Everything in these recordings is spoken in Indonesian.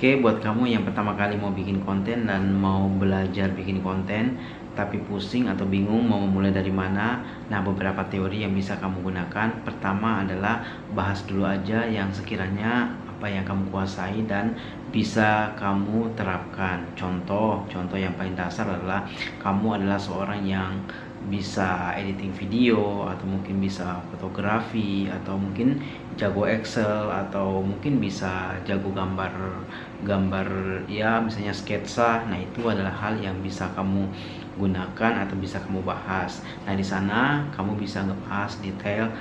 Oke, buat kamu yang pertama kali mau bikin konten dan mau belajar bikin konten, tapi pusing atau bingung mau memulai dari mana, nah beberapa teori yang bisa kamu gunakan. Pertama adalah bahas dulu aja yang sekiranya apa yang kamu kuasai dan bisa kamu terapkan. Contoh yang paling dasar adalah kamu adalah seorang yang bisa editing video, atau mungkin bisa fotografi, atau mungkin jago Excel, atau mungkin bisa jago gambar ya, misalnya sketsa. Nah, itu adalah hal yang bisa kamu gunakan atau bisa kamu bahas. Nah, di sana kamu bisa ngebahas detail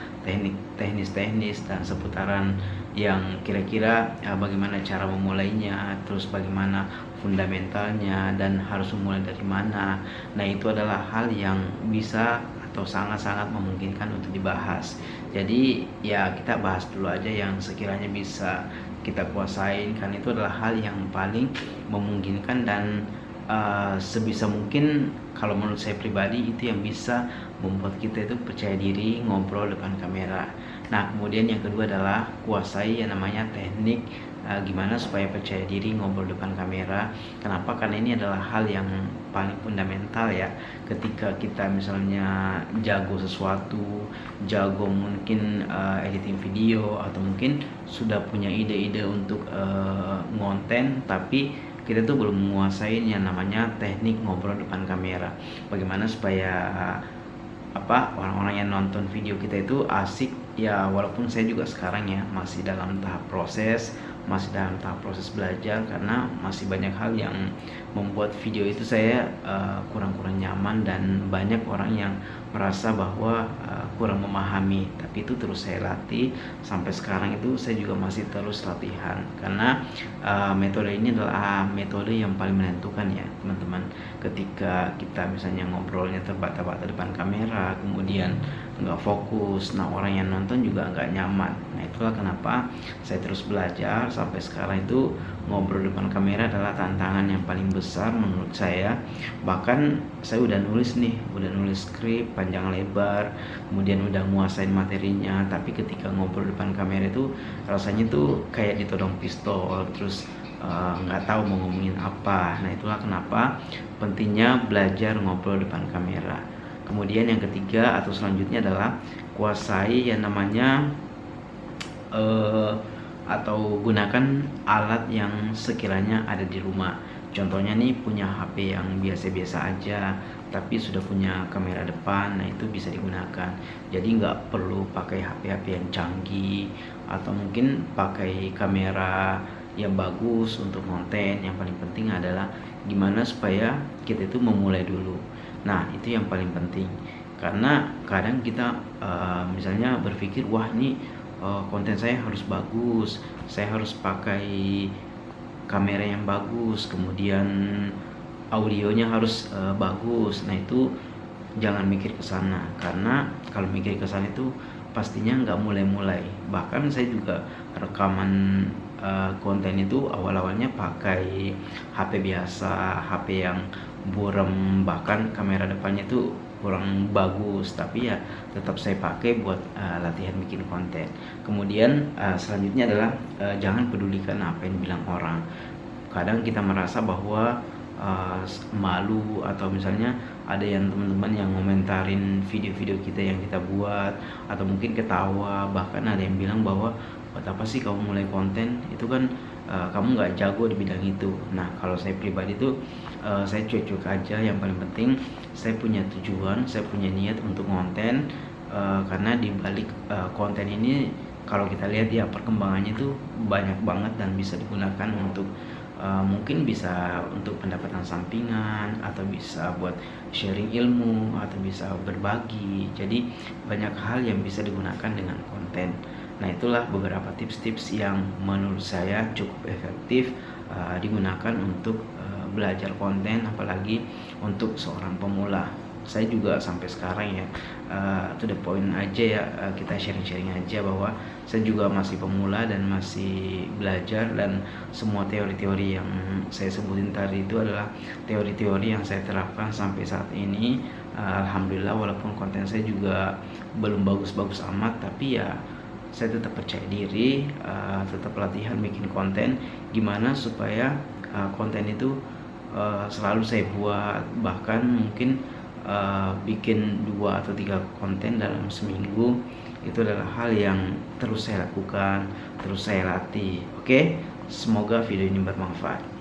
teknis dan seputaran yang kira-kira bagaimana cara memulainya, terus bagaimana fundamentalnya dan harus memulai dari mana. Nah, itu adalah hal yang bisa atau sangat-sangat memungkinkan untuk dibahas. Jadi ya, kita bahas dulu aja yang sekiranya bisa kita kuasain, karena itu adalah hal yang paling memungkinkan dan sebisa mungkin kalau menurut saya pribadi itu yang bisa membuat kita itu percaya diri ngobrol depan kamera. Nah, kemudian yang kedua adalah kuasai yang namanya teknik gimana supaya percaya diri ngobrol depan kamera. Kenapa? Karena ini adalah hal yang paling fundamental ya. Ketika kita misalnya jago sesuatu, jago mungkin editing video, atau mungkin sudah punya ide-ide untuk ngonten, tapi kita tuh belum menguasai yang namanya teknik ngobrol depan kamera. Bagaimana supaya orang-orang yang nonton video kita itu asik ya. Walaupun saya juga sekarang ya masih dalam tahap proses belajar, karena masih banyak hal yang membuat video itu saya kurang nyaman, dan banyak orang yang merasa bahwa kurang memahami. Tapi itu terus saya latih sampai sekarang. Itu saya juga masih terus latihan, karena metode ini adalah metode yang paling menentukan ya teman-teman. Ketika kita misalnya ngobrolnya terbata-bata depan kamera, kemudian nggak fokus, nah orang yang nonton juga nggak nyaman. Nah, itulah kenapa saya terus belajar sampai sekarang. Itu ngobrol depan kamera adalah tantangan yang paling besar menurut saya. Bahkan saya udah nulis skrip panjang lebar, kemudian udah nguasain materinya, tapi ketika ngobrol depan kamera itu rasanya tuh kayak ditodong pistol, terus nggak tahu mau ngomongin apa. Nah, itulah kenapa pentingnya belajar ngobrol depan kamera. Kemudian yang ketiga atau selanjutnya adalah kuasai yang namanya atau gunakan alat yang sekiranya ada di rumah. Contohnya nih, punya HP yang biasa-biasa aja tapi sudah punya kamera depan, nah itu bisa digunakan. Jadi nggak perlu pakai HP-HP yang canggih, atau mungkin pakai kamera yang bagus untuk konten. Yang paling penting adalah gimana supaya kita itu memulai dulu. Nah, itu yang paling penting, karena kadang kita misalnya berpikir, wah ini konten saya harus bagus, saya harus pakai kamera yang bagus, kemudian audionya harus bagus. Nah, itu jangan mikir ke sana, karena kalau mikir ke sana itu pastinya nggak mulai-mulai. Bahkan saya juga rekaman konten itu awal-awalnya pakai HP biasa, HP yang buram, bahkan kamera depannya itu kurang bagus, tapi ya tetap saya pakai buat latihan bikin konten. Kemudian selanjutnya adalah jangan pedulikan apa yang bilang orang. Kadang kita merasa bahwa malu, atau misalnya ada yang teman-teman yang ngomentarin video-video kita yang kita buat, atau mungkin ketawa, bahkan ada yang bilang bahwa buat apa sih kamu mulai konten, itu kan kamu nggak jago di bidang itu. Nah, kalau saya pribadi tuh saya cuek-cuek aja. Yang paling penting saya punya tujuan, saya punya niat untuk konten, karena di balik konten ini kalau kita lihat ya perkembangannya itu banyak banget dan bisa digunakan untuk mungkin bisa untuk pendapatan sampingan, atau bisa buat sharing ilmu, atau bisa berbagi. Jadi banyak hal yang bisa digunakan dengan konten. Nah, itulah beberapa tips-tips yang menurut saya cukup efektif digunakan untuk belajar konten, apalagi untuk seorang pemula. Saya juga sampai sekarang ya to the point aja ya, kita sharing-sharing aja bahwa saya juga masih pemula dan masih belajar, dan semua teori-teori yang saya sebutin tadi itu adalah teori-teori yang saya terapkan sampai saat ini. Alhamdulillah, walaupun konten saya juga belum bagus-bagus amat, tapi ya saya tetap percaya diri, tetap latihan bikin konten. Gimana supaya konten itu selalu saya buat, bahkan mungkin bikin 2 atau 3 konten dalam seminggu. Itu adalah hal yang terus saya lakukan, terus saya latih. Oke, semoga video ini bermanfaat.